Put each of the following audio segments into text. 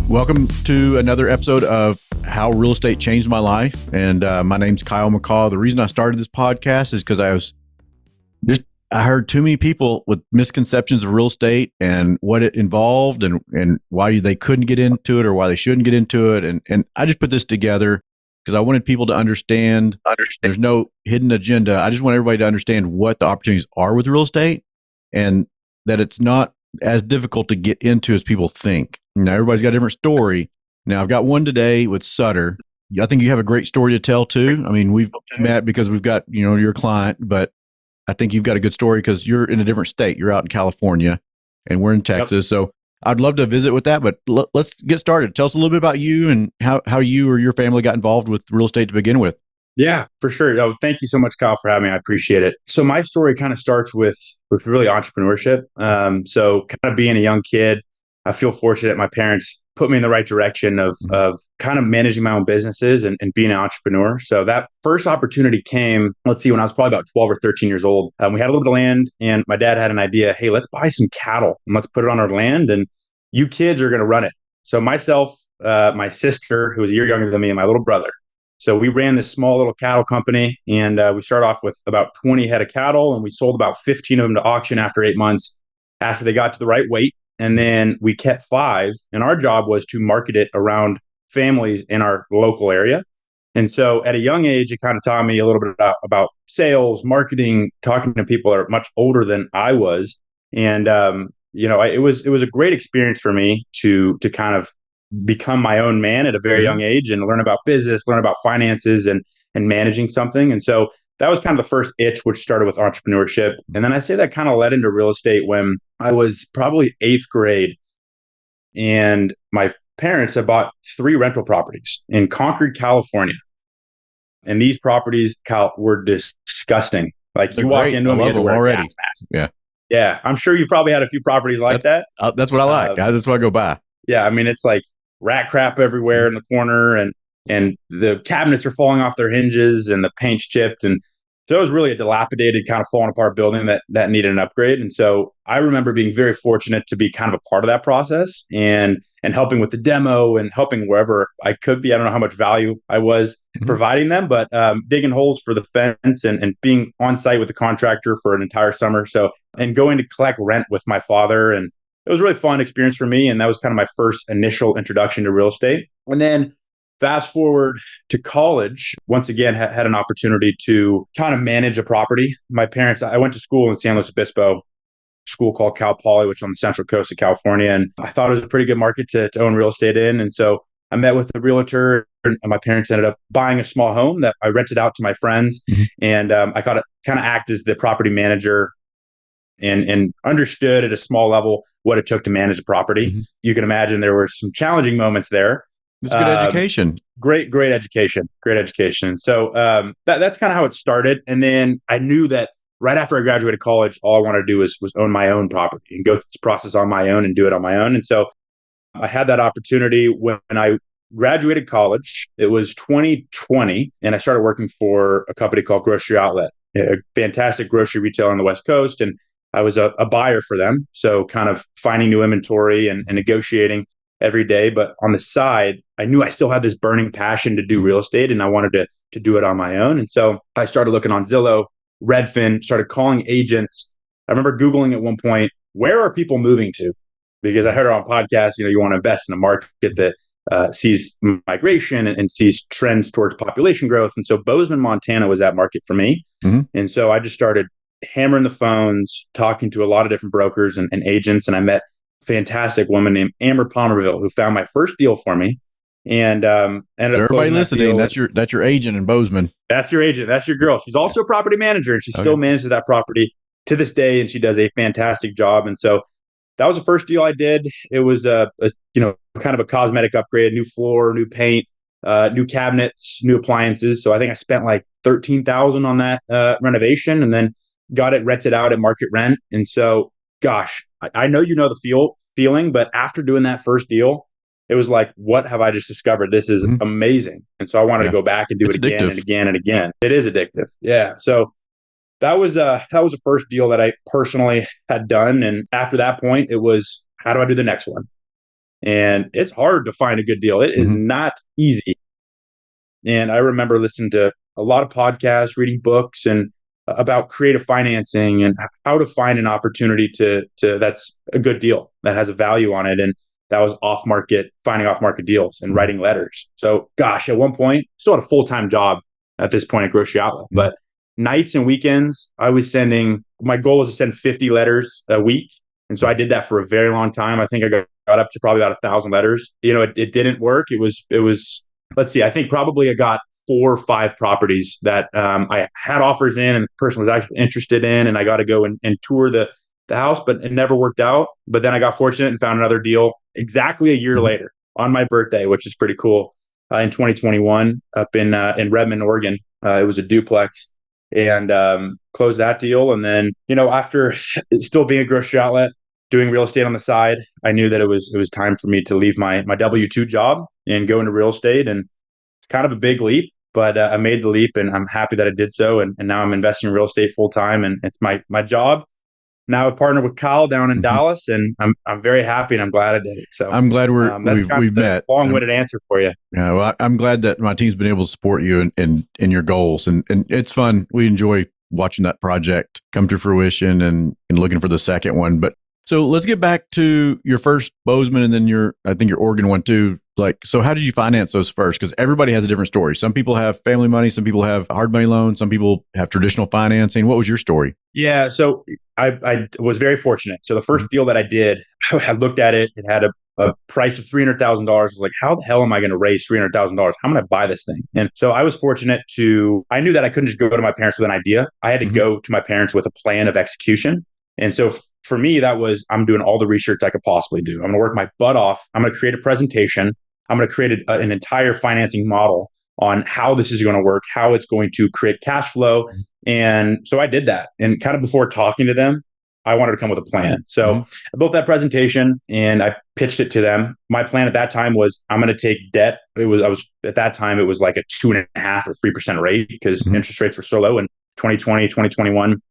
Welcome to another episode of How Real Estate Changed My Life. And my name's Kyle McCall. The reason I started this podcast is because I heard too many people with misconceptions of real estate and what it involved and why they couldn't get into it or why they shouldn't get into it. And I just put this together because I wanted people to understand there's no hidden agenda. I just want everybody to understand what the opportunities are with real estate and that it's not as difficult to get into as people think. Now, everybody's got a different story. Now, I've got one today with Sutter. I think you have a great story to tell too. I mean, we've met because we've got, your client, but I think you've got a good story because you're in a different state. You're out in California and we're in Texas. Yep. So I'd love to visit with that, but let's get started. Tell us a little bit about you and how you or your family got involved with real estate to begin with. Yeah, for sure. Oh, thank you so much, Kyle, for having me. I appreciate it. So my story kind of starts with really entrepreneurship. So kind of being a young kid, I feel fortunate. My parents put me in the right direction of kind of managing my own businesses and being an entrepreneur. So that first opportunity came, when I was probably about 12 or 13 years old. We had a little bit of land and my dad had an idea, hey, let's buy some cattle and let's put it on our land and you kids are going to run it. So myself, my sister, who was a year younger than me, and my little brother. So we ran this small little cattle company and we started off with about 20 head of cattle and we sold about 15 of them to auction after 8 months after they got to the right weight. And then we kept 5 and our job was to market it around families in our local area. And so at a young age, it kind of taught me a little bit about sales, marketing, talking to people that are much older than I was. And, it was a great experience for me to kind of become my own man at a very young age and learn about business, learn about finances and managing something. And so that was kind of the first itch, which started with entrepreneurship. And then I'd say that kind of led into real estate when I was probably 8th grade. And my parents had bought 3 rental properties in Concord, California. And these properties, Kyle, were disgusting. Like They're you walk great. into them, I love them already. gas mask. Yeah. Yeah. I'm sure you probably had a few properties like that. That's what I like. That's what I go by. Yeah. I mean, it's like rat crap everywhere in the corner and the cabinets are falling off their hinges and the paint's chipped. And so it was really a dilapidated, kind of falling apart building that needed an upgrade. And so I remember being very fortunate to be kind of a part of that process and helping with the demo and helping wherever I could be. I don't know how much value I was providing them, but digging holes for the fence and being on site with the contractor for an entire summer. So, and going to collect rent with my father. And it was a really fun experience for me. And that was kind of my first initial introduction to real estate. And then fast forward to college, once again, had an opportunity to kind of manage a property. My parents, I went to school in San Luis Obispo, school called Cal Poly, which is on the central coast of California. And I thought it was a pretty good market to own real estate in. And so I met with a realtor and my parents ended up buying a small home that I rented out to my friends. And I got to kind of act as the property manager and understood at a small level what it took to manage a property. You can imagine there were some challenging moments there. It's good education. Great education. So that's kind of how it started. And then I knew that right after I graduated college, all I wanted to do was own my own property and go through this process on my own and do it on my own. And so I had that opportunity when I graduated college. It was 2020, and I started working for a company called Grocery Outlet, a fantastic grocery retailer on the West Coast. And I was a buyer for them. So kind of finding new inventory and negotiating every day. But on the side, I knew I still had this burning passion to do real estate and I wanted to do it on my own. And so I started looking on Zillow, Redfin, started calling agents. I remember Googling at one point, where are people moving to? Because I heard it on podcasts, you want to invest in a market that sees migration and sees trends towards population growth. And so Bozeman, Montana was that market for me. And so I just started hammering the phones, talking to a lot of different brokers and agents. And I met fantastic woman named Amber Palmerville who found my first deal for me. And ended up everybody listening, that's your agent in Bozeman. That's your agent. That's your girl. She's also a property manager and she still manages that property to this day. And she does a fantastic job. And so that was the first deal I did. It was kind of a cosmetic upgrade, new floor, new paint, new cabinets, new appliances. So I think I spent like $13,000 on that renovation and then got it rented out at market rent. And so, gosh, I know the feeling, but after doing that first deal, it was like, what have I just discovered? This is amazing. And so I wanted to go back and do it again and again and again. It is addictive. Yeah. So that was the first deal that I personally had done. And after that point, it was, how do I do the next one? And it's hard to find a good deal. It is Mm-hmm. not easy. And I remember listening to a lot of podcasts, reading books and about creative financing and how to find an opportunity to that's a good deal that has a value on it. And that was finding off market deals and Mm-hmm. writing letters. So gosh, at one point, still had a full-time job at this point at Grocery Outlet, Mm-hmm. but nights and weekends, my goal was to send 50 letters a week. And so I did that for a very long time. I think I got up to probably about 1,000 letters. It didn't work. It was, let's see, I think probably I got 4 or 5 properties that I had offers in and the person was actually interested in, and I got to go and tour the house, but it never worked out. But then I got fortunate and found another deal exactly a year Mm-hmm. later on my birthday, which is pretty cool. In 2021, up in Redmond, Oregon, it was a duplex, and closed that deal. And then after still being a grocery outlet, doing real estate on the side, I knew that it was time for me to leave my W-2 job and go into real estate. And it's kind of a big leap, but I made the leap, and I'm happy that I did so. And now I'm investing in real estate full time, and it's my job. Now I partner with Kyle down in Mm-hmm. Dallas, and I'm very happy, and I'm glad I did it. So I'm glad that's kind we've of the met. long-winded answer for you. Yeah, well, I'm glad that my team's been able to support you in your goals, and it's fun. We enjoy watching that project come to fruition and looking for the second one. But so let's get back to your first Bozeman, and then I think your Oregon one too. Like, so how did you finance those first? Because everybody has a different story. Some people have family money, some people have hard money loans, some people have traditional financing. What was your story? Yeah, so I was very fortunate. So the first deal that I did, I looked at it. It had a price of $300,000. I was like, how the hell am I going to raise $300,000? How am I going to buy this thing? And so I was fortunate I knew that I couldn't just go to my parents with an idea. I had to Mm-hmm. go to my parents with a plan of execution. And so for me, that was, I'm doing all the research I could possibly do. I'm going to work my butt off. I'm going to create a presentation. I'm going to create an entire financing model on how this is going to work, how it's going to create cash flow. And so I did that. And kind of before talking to them, I wanted to come with a plan. So Mm-hmm. I built that presentation and I pitched it to them. My plan at that time was, I'm going to take debt. At that time, it was like a 2.5 or 3% rate because Mm-hmm. interest rates were so low in 2020, 2021.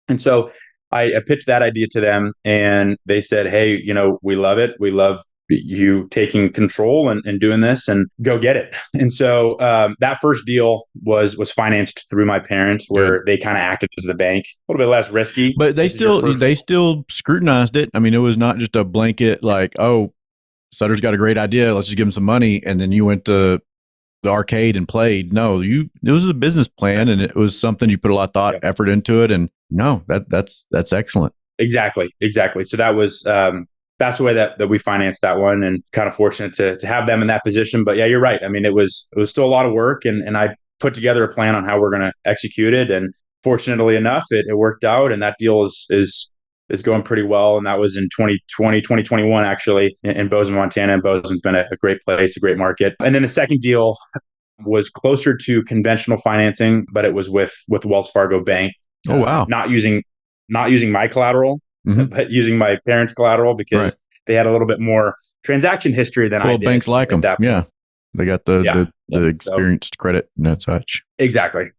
And so I pitched that idea to them, and they said, hey, we love it. We love you taking control and doing this, and go get it. And so that first deal was financed through my parents, where they kind of acted as the bank, a little bit less risky. But they still scrutinized it. I mean, it was not just a blanket like, oh, Sutter's got a great idea, let's just give him some money, and then you went to the arcade and played. No, it was a business plan, and it was something you put a lot of thought, effort into it. And no, that's excellent. Exactly. So that was that's the way that we financed that one, and kind of fortunate to have them in that position. But yeah, you're right. I mean, it was still a lot of work, and I put together a plan on how we're going to execute it. And fortunately enough, it worked out, and that deal is going pretty well. And that was in 2020, 2021, actually, in Bozeman, Montana. And Bozeman's been a great place, a great market. And then the second deal was closer to conventional financing, but it was with Wells Fargo Bank. Oh, wow. Not using my collateral, Mm-hmm. but using my parents' collateral, because they had a little bit more transaction history than I did. Well, banks like them. Yeah. They got the experienced credit and such. Exactly.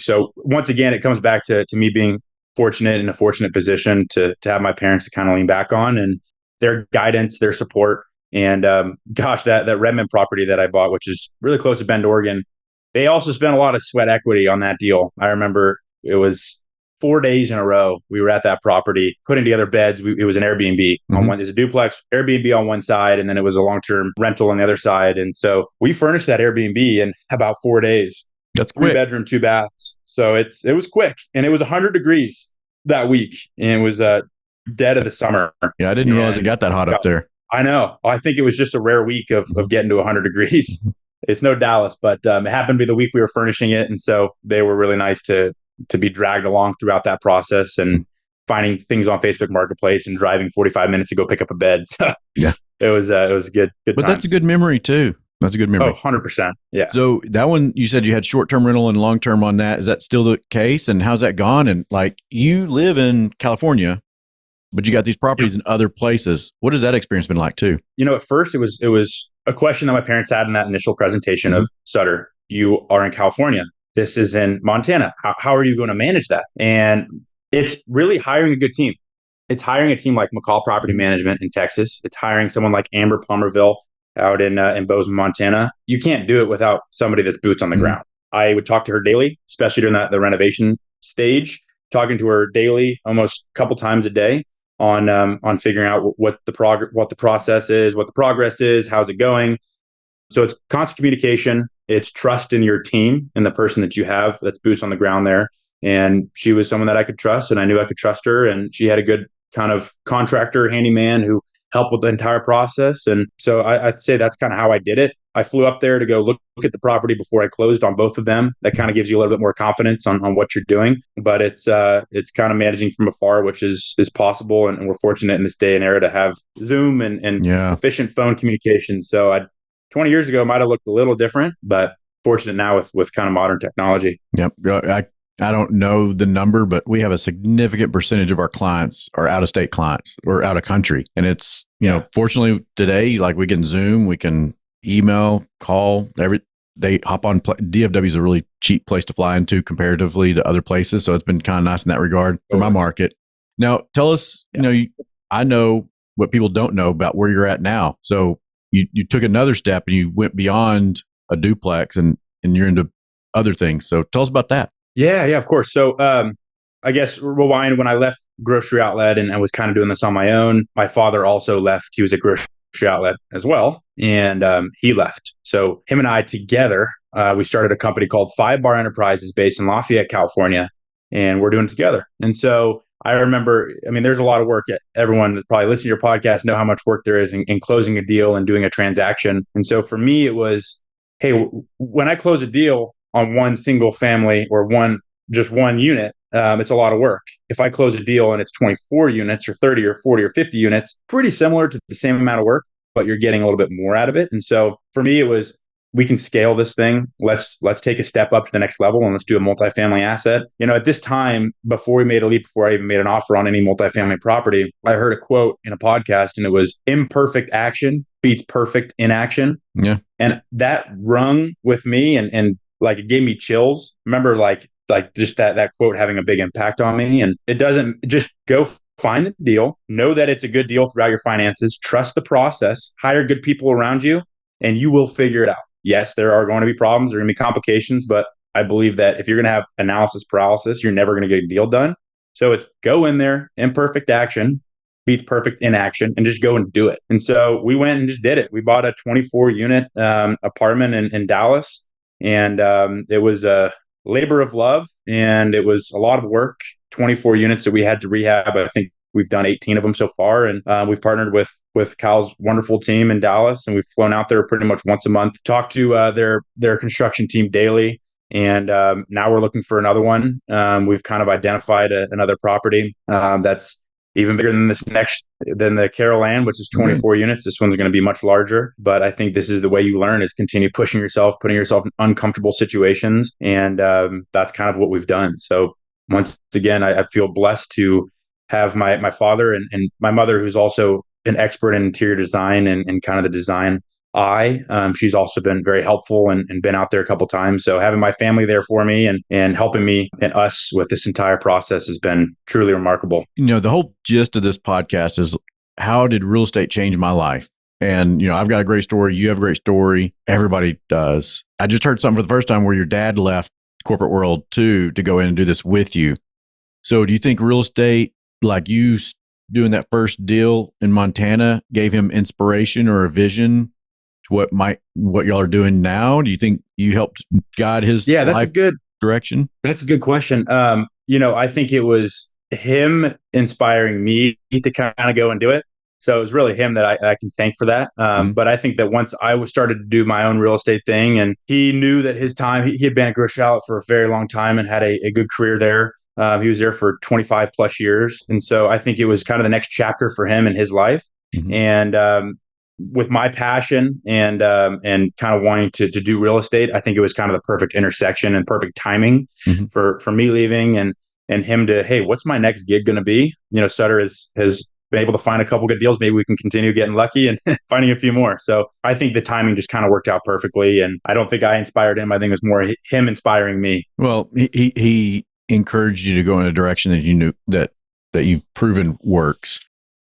So once again, it comes back to me being fortunate, in a fortunate position to have my parents to kind of lean back on, and their guidance, their support. And gosh, that Redmond property that I bought, which is really close to Bend, Oregon, they also spent a lot of sweat equity on that deal. I remember it was 4 days in a row we were at that property putting together beds. It was an Airbnb on one. There's a duplex, Airbnb on one side, and then it was a long-term rental on the other side. And so we furnished that Airbnb in about 4 days. That's 3 quick. bedroom, 2 baths. So it was quick, and it was 100 degrees that week, and it was dead of the summer. Yeah, I didn't realize it got that hot up there. I know. I think it was just a rare week of getting to 100 degrees. It's no Dallas, but it happened to be the week we were furnishing it, and so they were really nice to be dragged along throughout that process, and finding things on Facebook Marketplace and driving 45 minutes to go pick up a bed. So yeah, it was good. But times. That's a good memory too. That's a good memory. Oh, 100%. Yeah. So that one, you said you had short-term rental and long-term on that. Is that still the case? And how's that gone? And like, you live in California, but you got these properties in other places. What has that experience been like too? At first it was a question that my parents had in that initial presentation of, Sutter, you are in California. This is in Montana. How are you going to manage that? And it's really hiring a good team. It's hiring a team like McCall Property Management in Texas. It's hiring someone like Amber Palmerville out in Bozeman, Montana. You can't do it without somebody that's boots on the ground. I would talk to her daily, especially during the renovation stage, talking to her daily, almost a couple times a day on figuring out what the process is, what the progress is, how's it going. So it's constant communication. It's trust in your team and the person that you have that's boots on the ground there. And she was someone that I could trust, and I knew I could trust her. And she had a good kind of contractor, handyman who helped with the entire process. And so I'd say that's kind of how I did it. I flew up there to go look at the property before I closed on both of them. That kind of gives you a little bit more confidence on what you're doing. But it's kind of managing from afar, which is possible. And we're fortunate in this day and era to have Zoom and efficient phone communication. So 20 years ago might have looked a little different, but fortunate now with kind of modern technology. Yep. I don't know the number, but we have a significant percentage of our clients are out-of-state clients or out of country. And it's, fortunately today, like we can Zoom, we can email, call, they hop on. DFW is a really cheap place to fly into comparatively to other places. So it's been kind of nice in that regard for my market. Now, tell us, I know what people don't know about where you're at now. So you took another step and you went beyond a duplex and you're into other things. So tell us about that. Yeah, of course. So I guess rewind when I left grocery outlet and I was kind of doing this on my own. My father also left. He was at grocery outlet as well. And he left. So him and I together, we started a company called 5 Bar Enterprises based in Lafayette, California. And we're doing it together. And so I remember, there's a lot of work. Everyone that probably listens to your podcast know how much work there is in closing a deal and doing a transaction. And so for me, it was, hey, when I close a deal on one single family or just one unit, it's a lot of work. If I close a deal and it's 24 units or 30 or 40 or 50 units, pretty similar to the same amount of work, but you're getting a little bit more out of it. And so for me, it was, we can scale this thing. Let's take a step up to the next level and let's do a multifamily asset. At this time, before we made a leap, before I even made an offer on any multifamily property, I heard a quote in a podcast and it was imperfect action beats perfect inaction. Yeah. And that rung with me and like it gave me chills. Remember like just that quote having a big impact on me. And it doesn't just go find the deal, know that it's a good deal throughout your finances, trust the process, hire good people around you, and you will figure it out. Yes, there are going to be problems, there are going to be complications, but I believe that if you're going to have analysis paralysis, you're never going to get a deal done. So it's go in there, imperfect action beats perfect inaction, and just go and do it. And so we went and just did it. We bought a 24 unit apartment in Dallas. And it was a labor of love, and it was a lot of work. 24 units that we had to rehab. I think we've done 18 of them so far, and we've partnered with Kyle's wonderful team in Dallas, and we've flown out there pretty much once a month, talked to their construction team daily. And now we're looking for another one. We've kind of identified another property that's even bigger than than the Carol Ann, which is 24 units. This one's going to be much larger, but I think this is the way you learn is continue pushing yourself, putting yourself in uncomfortable situations. And that's kind of what we've done. So once again, I feel blessed to have my father and my mother, who's also an expert in interior design and kind of the design eye. She's also been very helpful and been out there a couple of times. So having my family there for me and helping me and us with this entire process has been truly remarkable. The whole gist of this podcast is how did real estate change my life? And, I've got a great story. You have a great story. Everybody does. I just heard something for the first time where your dad left corporate world too, to go in and do this with you. So do you think real estate, like you doing that first deal in Montana, gave him inspiration or a vision to what y'all are doing now? Do you think you helped guide his life direction? That's a good question. I think it was him inspiring me to kind of go and do it. So it was really him that I can thank for that. But I think that once I started to do my own real estate thing, and he knew that his time, he had been at Grocery Outlet for a very long time and had a good career there. He was there for 25 plus years. And so I think it was kind of the next chapter for him in his life. Mm-hmm. And with my passion and kind of wanting to do real estate, I think it was kind of the perfect intersection and perfect timing for me leaving and him to, hey, what's my next gig going to be? Sutter has been able to find a couple good deals. Maybe we can continue getting lucky and finding a few more. So I think the timing just kind of worked out perfectly. And I don't think I inspired him. I think it was more him inspiring me. Well, he encouraged you to go in a direction that you knew that you've proven works.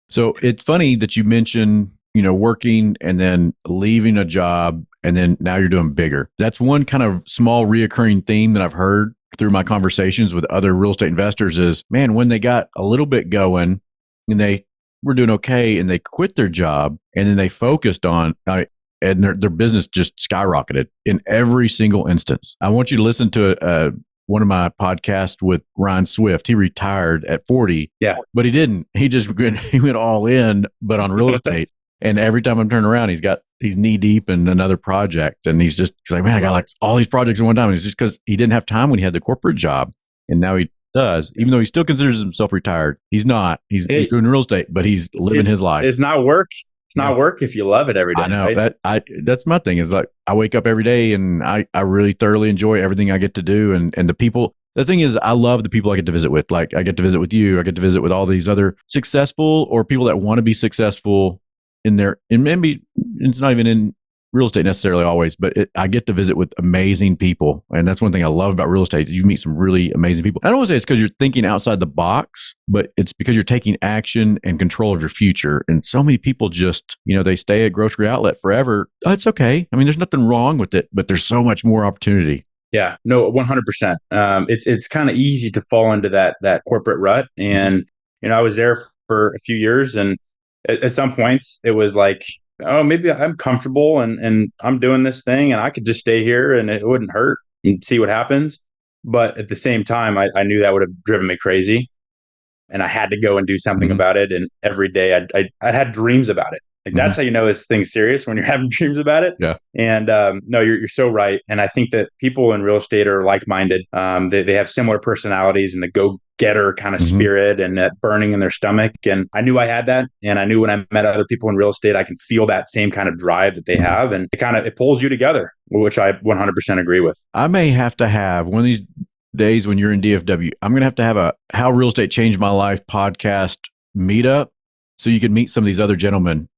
So it's funny that you mentioned, working and then leaving a job and then now you're doing bigger. That's one kind of small reoccurring theme that I've heard through my conversations with other real estate investors is, man, when they got a little bit going and they were doing okay and they quit their job and then they focused on, and their business just skyrocketed in every single instance. I want you to listen to one of my podcasts with Ryan Swift. He retired at 40, but he didn't. He went all in, but on real estate. And every time I'm turning around, he's knee deep in another project. And he's like, man, I got like all these projects at one time. And it's just because he didn't have time when he had the corporate job. And now he does, even though he still considers himself retired. He's not. He's doing real estate, but he's living his life. It's not work. It's not work if you love it every day. I know right? That's my thing is like, I wake up every day and I really thoroughly enjoy everything I get to do. And the people, the thing is, I love the people I get to visit with. Like I get to visit with you. I get to visit with all these other successful or people that want to be successful and maybe it's not even in real estate necessarily always, but I get to visit with amazing people. And that's one thing I love about real estate. You meet some really amazing people. I don't want to say it's because you're thinking outside the box, but it's because you're taking action and control of your future. And so many people just, they stay at grocery outlet forever. Oh, it's okay. I mean, there's nothing wrong with it, but there's so much more opportunity. Yeah, no, 100%. It's kind of easy to fall into that corporate rut. And, I was there for a few years and at some points it was like, oh, maybe I'm comfortable and I'm doing this thing and I could just stay here and it wouldn't hurt and see what happens. But at the same time, I knew that would have driven me crazy and I had to go and do something about it. And every day I had dreams about it. Like that's how you know this thing's serious when you're having dreams about it. Yeah. And no, you're so right. And I think that people in real estate are like-minded. They have similar personalities and the go-getter kind of spirit and that burning in their stomach. And I knew I had that. And I knew when I met other people in real estate, I can feel that same kind of drive that they have. And it pulls you together, which I 100% agree with. I may have to have one of these days when you're in DFW, I'm going to have a How Real Estate Changed My Life podcast meetup so you can meet some of these other gentlemen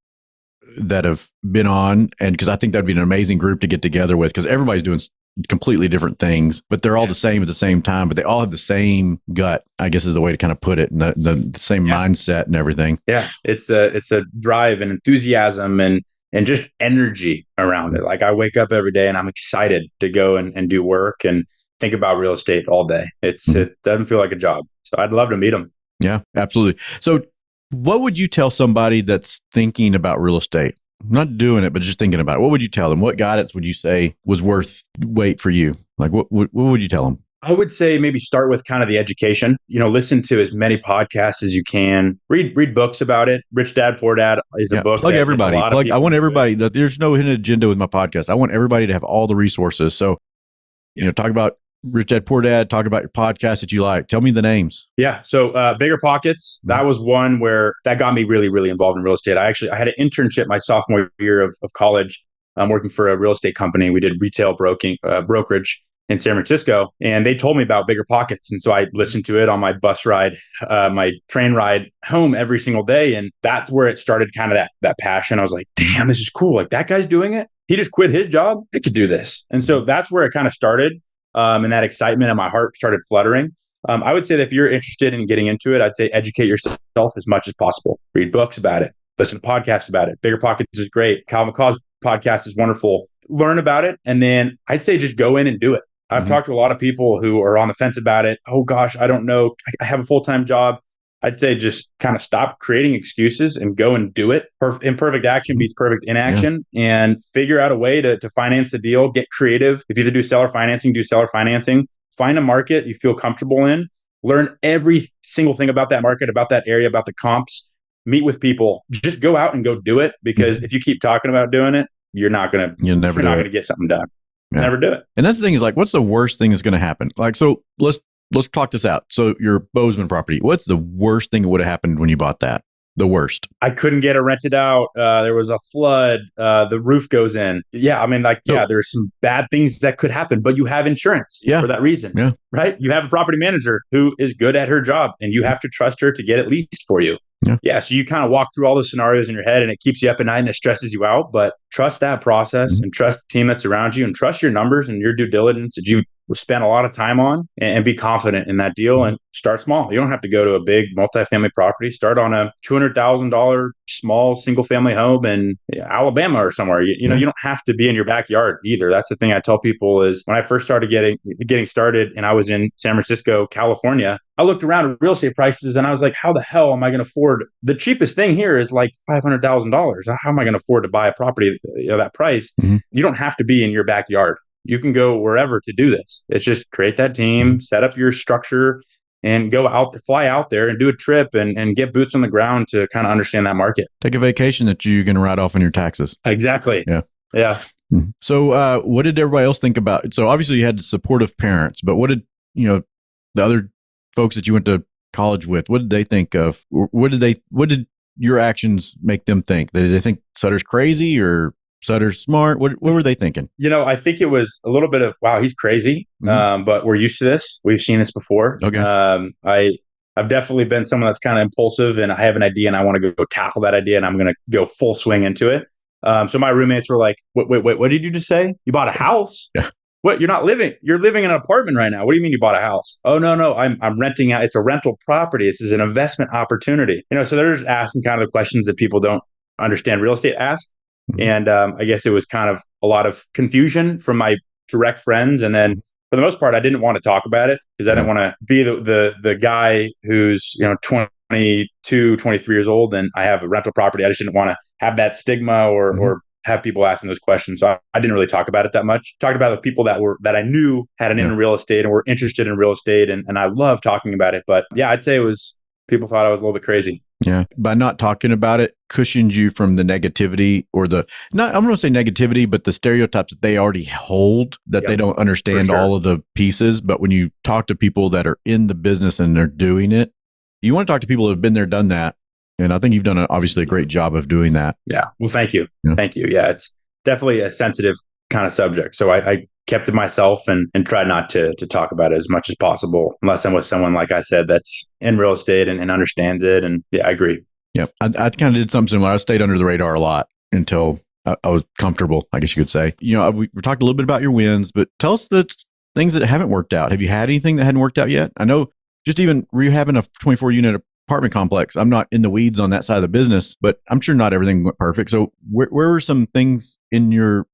that have been on. And because I think that'd be an amazing group to get together with because everybody's doing completely different things, but they're all the same at the same time, but they all have the same gut, I guess is the way to kind of put it, and the same mindset and everything. Yeah. It's a drive and enthusiasm and just energy around it. Like I wake up every day and I'm excited to go and do work and think about real estate all day. It doesn't feel like a job. So I'd love to meet them. Yeah, absolutely. So what would you tell somebody that's thinking about real estate? Not doing it, but just thinking about it. What would you tell them? What guidance would you say was worth wait for you? Like what would you tell them? I would say maybe start with kind of the education, listen to as many podcasts as you can, read books about it. Rich Dad, Poor Dad is a book. Plug everybody. I want everybody that there's no hidden agenda with my podcast. I want everybody to have all the resources. So, talk about Rich Dad, Poor Dad, talk about your podcast that you like. Tell me the names. Yeah. So Bigger Pockets, that was one where that got me really, really involved in real estate. I had an internship my sophomore year of college. I'm working for a real estate company. We did retail brokerage in San Francisco, and they told me about Bigger Pockets. And so I listened to it on my bus ride, my train ride home every single day. And that's where it started kind of that passion. I was like, damn, this is cool. Like that guy's doing it. He just quit his job. I could do this. And so that's where it kind of started. And that excitement in my heart started fluttering. I would say that if you're interested in getting into it, I'd say educate yourself as much as possible. Read books about it. Listen to podcasts about it. Bigger Pockets is great. Kyle McCaw's podcast is wonderful. Learn about it. And then I'd say just go in and do it. I've talked to a lot of people who are on the fence about it. Oh gosh, I don't know. I have a full-time job. I'd say just kind of stop creating excuses and go and do it. Imperfect action beats perfect inaction, and figure out a way to finance the deal. Get creative. If you either do seller financing, do seller financing. Find a market you feel comfortable in. Learn every single thing about that market, about that area, about the comps. Meet with people. Just go out and go do it, because if you keep talking about doing it, you're not going to get something done. Yeah. Never do it. And that's the thing is like, what's the worst thing that's going to happen? Like, so let's talk this out. So your Bozeman property, what's the worst thing that would have happened when you bought that? The worst. I couldn't get it rented out. There was a flood. The roof goes in. Yeah. I mean, there's some bad things that could happen, but you have insurance for that reason, right? You have a property manager who is good at her job, and you have to trust her to get it leased for you. Yeah. So you kind of walk through all the scenarios in your head and it keeps you up at night and it stresses you out. But trust that process and trust the team that's around you and trust your numbers and your due diligence that you spend a lot of time on and be confident in that deal and start small. You don't have to go to a big multifamily property. Start on a $200,000 small single family home in Alabama or somewhere. You know, you don't have to be in your backyard either. That's the thing I tell people is when I first started getting started and I was in San Francisco, California, I looked around at real estate prices and I was like, how the hell am I going to afford? The cheapest thing here is like $500,000. How am I going to afford to buy a property that price? You don't have to be in your backyard. You can go wherever to do this. It's just create that team, set up your structure, and go out, fly out there and do a trip and get boots on the ground to kind of understand that market. Take a vacation that you can write off on your taxes. Exactly. Yeah. So what did everybody else think about it? So obviously you had supportive parents, but what did, the other folks that you went to college with, what did they think of? What did your actions make them think? Did they think Sutter's crazy or Sutter's smart? What were they thinking? I think it was a little bit of, wow, he's crazy. But we're used to this. We've seen this before. Okay. I've definitely been someone that's kind of impulsive and I have an idea and I want to go tackle that idea and I'm going to go full swing into it. So my roommates were like, wait, what did you just say? You bought a house? Yeah. What? You're living in an apartment right now. What do you mean you bought a house? Oh, no, I'm renting out. It's a rental property. This is an investment opportunity. So they're just asking kind of the questions that people don't understand real estate ask. And I guess it was kind of a lot of confusion from my direct friends. And then for the most part, I didn't want to talk about it because I didn't want to be the guy who's 22, 23 years old and I have a rental property. I just didn't want to have that stigma or have people asking those questions. So I didn't really talk about it that much. Talked about it with people that I knew had an in real estate and were interested in real estate. And I love talking about it. But yeah, I'd say people thought I was a little bit crazy. Yeah. By not talking about it, cushioned you from the negativity or I'm going to say negativity, but the stereotypes that they already hold that they don't understand all of the pieces. But when you talk to people that are in the business and they're doing it, you want to talk to people that have been there, done that. And I think you've done obviously a great job of doing that. Yeah. Well, thank you. Yeah. Thank you. Yeah. It's definitely a sensitive kind of subject. So I kept it myself and tried not to talk about it as much as possible, unless I'm with someone, like I said, that's in real estate and understands it. And yeah, I agree. Yeah. I kind of did something similar. I stayed under the radar a lot until I was comfortable, I guess you could say. We talked a little bit about your wins, but tell us the things that haven't worked out. Have you had anything that hadn't worked out yet? I know just even rehabbing a 24 unit apartment complex. I'm not in the weeds on that side of the business, but I'm sure not everything went perfect. So where were some things in your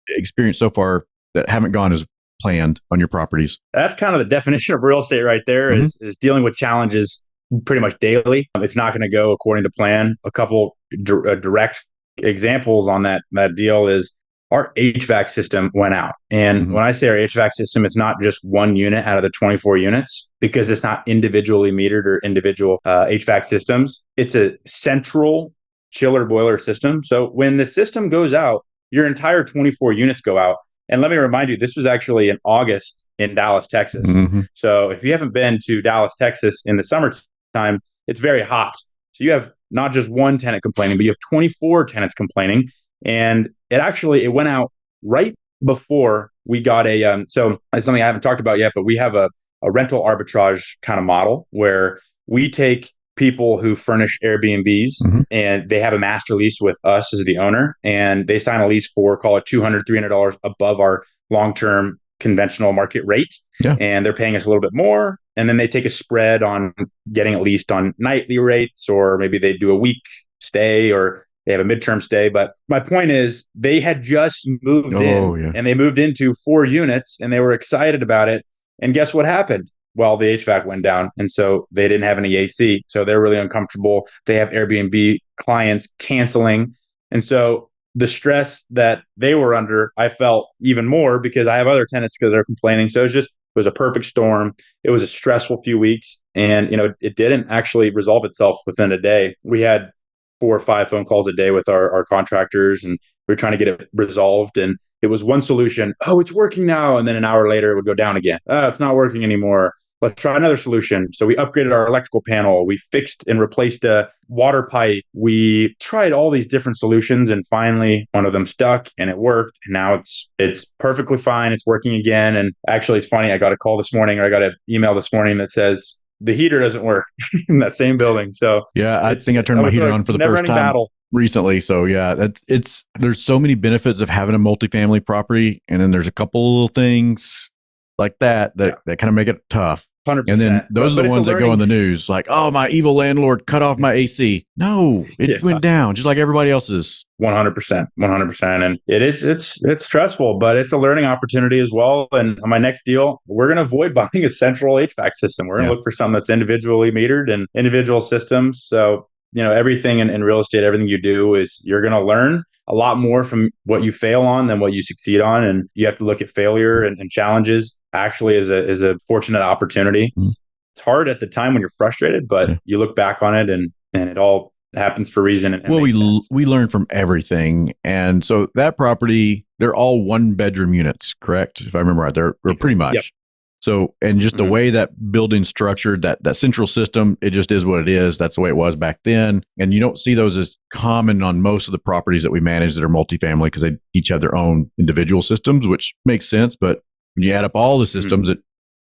experience so far that haven't gone as planned on your properties? That's kind of the definition of real estate right there is dealing with challenges pretty much daily. It's not going to go according to plan. A couple direct examples on that deal is our HVAC system went out. And when I say our HVAC system, it's not just one unit out of the 24 units because it's not individually metered or individual HVAC systems. It's a central chiller boiler system. So when the system goes out, your entire 24 units go out. And let me remind you, this was actually in August in Dallas, Texas. So if you haven't been to Dallas, Texas in the summertime, it's very hot. So you have not just one tenant complaining, but you have 24 tenants complaining. And it went out right before we got so it's something I haven't talked about yet, but we have a rental arbitrage kind of model where we take people who furnish Airbnbs and they have a master lease with us as the owner and they sign a lease for, call it $200, $300 above our long-term conventional market rate. Yeah. And they're paying us a little bit more. And then they take a spread on getting at least on nightly rates, or maybe they do a week stay or they have a midterm stay. But my point is they had just moved and they moved into 4 units and they were excited about it. And guess what happened? Well, the HVAC went down. And so they didn't have any AC. So they're really uncomfortable. They have Airbnb clients canceling. And so the stress that they were under, I felt even more because I have other tenants that are complaining. So it was a perfect storm. It was a stressful few weeks. And, it didn't actually resolve itself within a day. We had 4 or 5 phone calls a day with our contractors and we were trying to get it resolved. And it was one solution. Oh, it's working now. And then an hour later, it would go down again. Oh, it's not working anymore. Let's try another solution. So we upgraded our electrical panel. We fixed and replaced a water pipe. We tried all these different solutions and finally one of them stuck and it worked. And now it's perfectly fine. It's working again. And actually it's funny. I got a call this morning or I got an email this morning that says the heater doesn't work in that same building. So yeah, I think I turned my heater on for the first time battle recently. So yeah, there's so many benefits of having a multifamily property, and then there's a couple little things like that kind of make it tough. 100%. And then those are the ones that go in the news, like, oh, my evil landlord cut off my AC. No, it went down just like everybody else's. 100%, 100%. And it's stressful, but it's a learning opportunity as well. And on my next deal, we're going to avoid buying a central HVAC system. We're going to look for something that's individually metered and individual systems. So, everything in real estate, everything you do is you're going to learn a lot more from what you fail on than what you succeed on. And you have to look at failure and challenges actually as a fortunate opportunity. Mm-hmm. It's hard at the time when you're frustrated, but you look back on it and it all happens for a reason. And we learn from everything. And so that property, they're all 1-bedroom units, correct? If I remember right, they're pretty much. Yep. So, and just the way that building's structured, that central system, it just is what it is. That's the way it was back then. And you don't see those as common on most of the properties that we manage that are multifamily because they each have their own individual systems, which makes sense. But when you add up all the systems, it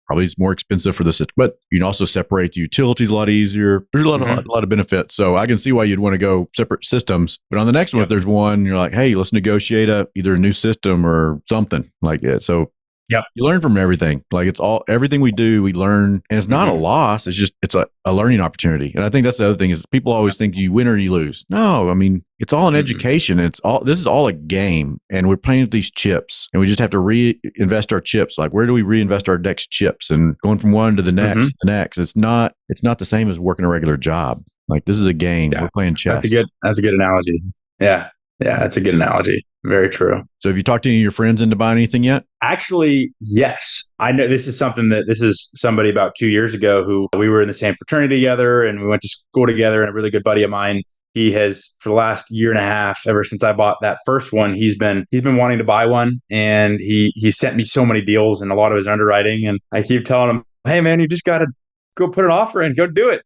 probably is more expensive for the system. But you can also separate the utilities a lot easier. There's a lot of benefits. So I can see why you'd want to go separate systems. But on the next one, if there's one, you're like, hey, let's negotiate either a new system or something like that. So you learn from everything. Like everything we do, we learn, and it's not a loss. It's a learning opportunity. And I think that's the other thing is people always think you win or you lose. No, I mean, it's all an education. This is all a game, and we're playing with these chips, and we just have to reinvest our chips. Like, where do we reinvest our next chips? And going from one to the next, It's not the same as working a regular job. Like, this is a game. We're playing chess. That's a good analogy. Yeah. Yeah, that's a good analogy. Very true. So have you talked to any of your friends into buying anything yet? Actually, yes. I know this is somebody about 2 years ago who we were in the same fraternity together and we went to school together, and a really good buddy of mine, he has for the last year and a half, ever since I bought that first one, he's been wanting to buy one, and he sent me so many deals and a lot of his underwriting, and I keep telling him, hey man, you just got to go put an offer in, go do it.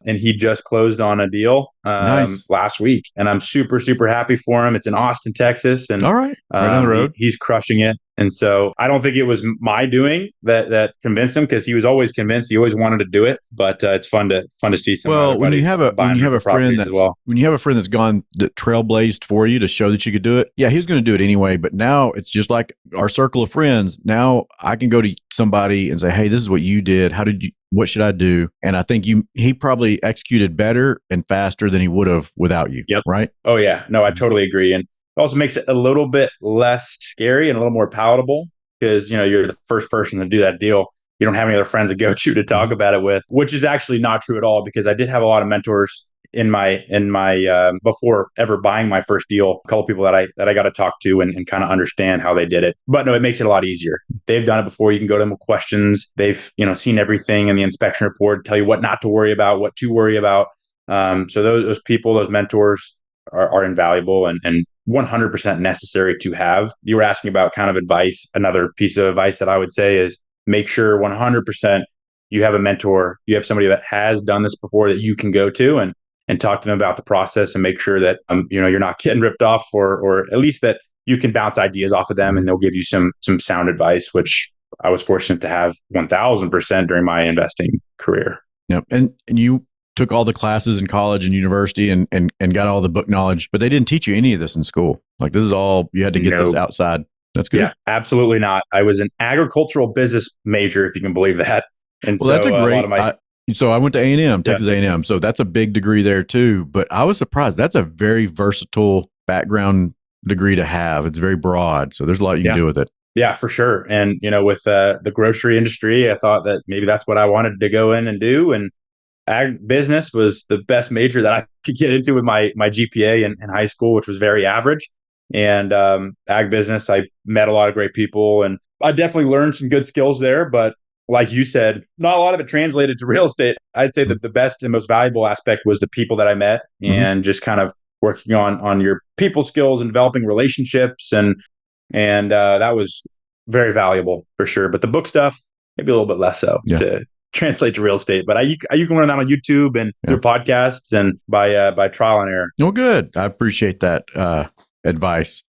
And he just closed on a deal last week. And I'm super, super happy for him. It's in Austin, Texas. And all right down the road. He's crushing it. And so I don't think it was my doing that convinced him, because he was always convinced. He always wanted to do it. But it's fun to see some. Well, when you have a friend that's gone that trailblazed for you to show that you could do it, he was going to do it anyway. But now it's just like our circle of friends. Now I can go to somebody and say, hey, this is what you did. What should I do? And I think he probably executed better and faster than he would have without you. Yep. Right? Oh yeah. No, I totally agree. And it also makes it a little bit less scary and a little more palatable, because you're the first person to do that deal. You don't have any other friends to go to talk about it with, which is actually not true at all, because I did have a lot of mentors in my before ever buying my first deal, a couple people that I got to talk to and kind of understand how they did it. But no, it makes it a lot easier. They've done it before. You can go to them with questions. They've seen everything in the inspection report, tell you what not to worry about, what to worry about. So those people, those mentors are invaluable and 100% necessary to have. You were asking about kind of advice. Another piece of advice that I would say is make sure 100% you have a mentor, you have somebody that has done this before that you can go to and talk to them about the process, and make sure that you're not getting ripped off, or at least that you can bounce ideas off of them and they'll give you some sound advice, which I was fortunate to have 1,000% during my investing career. Yep. And you took all the classes in college and university and got all the book knowledge, but they didn't teach you any of this in school. Like, this is all, you had to get this outside. That's good. Yeah, absolutely not. I was an agricultural business major, if you can believe that. And well, that's a great, so I went to A&M, Texas A&M. So that's a big degree there too. But I was surprised. That's a very versatile background degree to have. It's very broad. So there's a lot you can do with it. Yeah, for sure. And, with the grocery industry, I thought that maybe that's what I wanted to go in and do. And ag business was the best major that I could get into with my GPA in high school, which was very average. And ag business, I met a lot of great people, and I definitely learned some good skills there. But like you said, not a lot of it translated to real estate. I'd say that the best and most valuable aspect was the people that I met, and just kind of working on your people skills and developing relationships. And that was very valuable for sure. But the book stuff, maybe a little bit less so to translate to real estate. But you can learn that on YouTube and through podcasts and by trial and error. Oh, good. I appreciate that advice.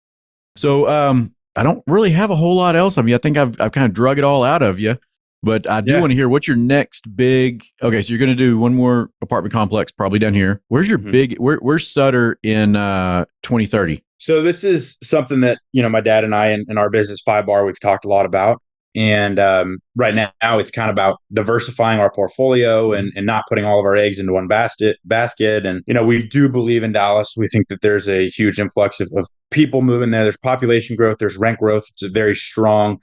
So I don't really have a whole lot else. I mean, I think I've kind of drug it all out of you. But I do Yeah. want to hear what's your next big. Okay, so you're going to do one more apartment complex, probably down here. Where's your big? Where's Sutter in 2030? So this is something that, my dad and I in our business, 5 Bar, we've talked a lot about. And right now it's kind of about diversifying our portfolio and not putting all of our eggs into one basket. And, we do believe in Dallas. We think that there's a huge influx of people moving there. There's population growth. There's rent growth. It's a very strong,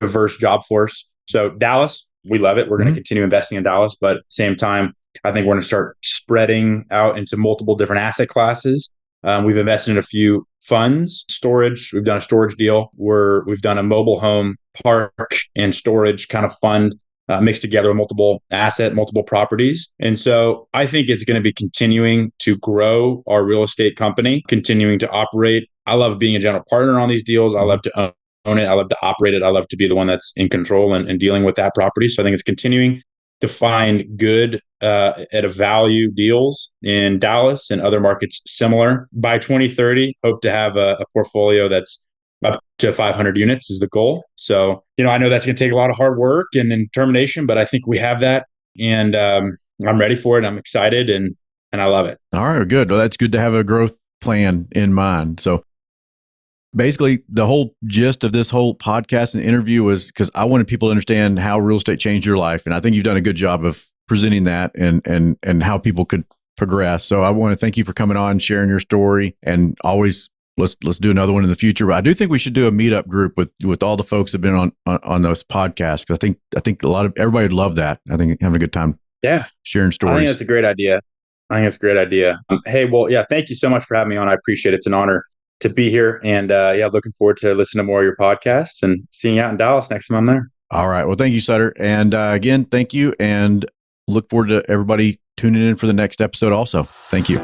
diverse job force. So Dallas, we love it. We're going to continue investing in Dallas. But at the same time, I think we're going to start spreading out into multiple different asset classes. We've invested in a few funds, storage. We've done a storage deal where we've done a mobile home park and storage kind of fund mixed together with multiple properties. And so I think it's going to be continuing to grow our real estate company, continuing to operate. I love being a general partner on these deals. I love to own it. I love to operate it. I love to be the one that's in control and dealing with that property. So I think it's continuing to find good at a value deals in Dallas and other markets similar. By 2030, hope to have a portfolio that's up to 500 units is the goal. So, I know that's going to take a lot of hard work and determination, but I think we have that, and I'm ready for it. I'm excited, and I love it. All right, good. Well, that's good to have a growth plan in mind. So basically, the whole gist of this whole podcast and interview was because I wanted people to understand how real estate changed your life. And I think you've done a good job of presenting that and how people could progress. So I want to thank you for coming on, sharing your story, and always let's do another one in the future. But I do think we should do a meetup group with all the folks that have been on those podcasts. Cause I think everybody would love that. I think having a good time. Yeah. Sharing stories. I think that's a great idea. Hey, well, yeah, thank you so much for having me on. I appreciate it. It's an honor to be here. And looking forward to listening to more of your podcasts and seeing you out in Dallas next time I'm there. All right. Well, thank you, Sutter. And again, thank you. And look forward to everybody tuning in for the next episode also. Thank you.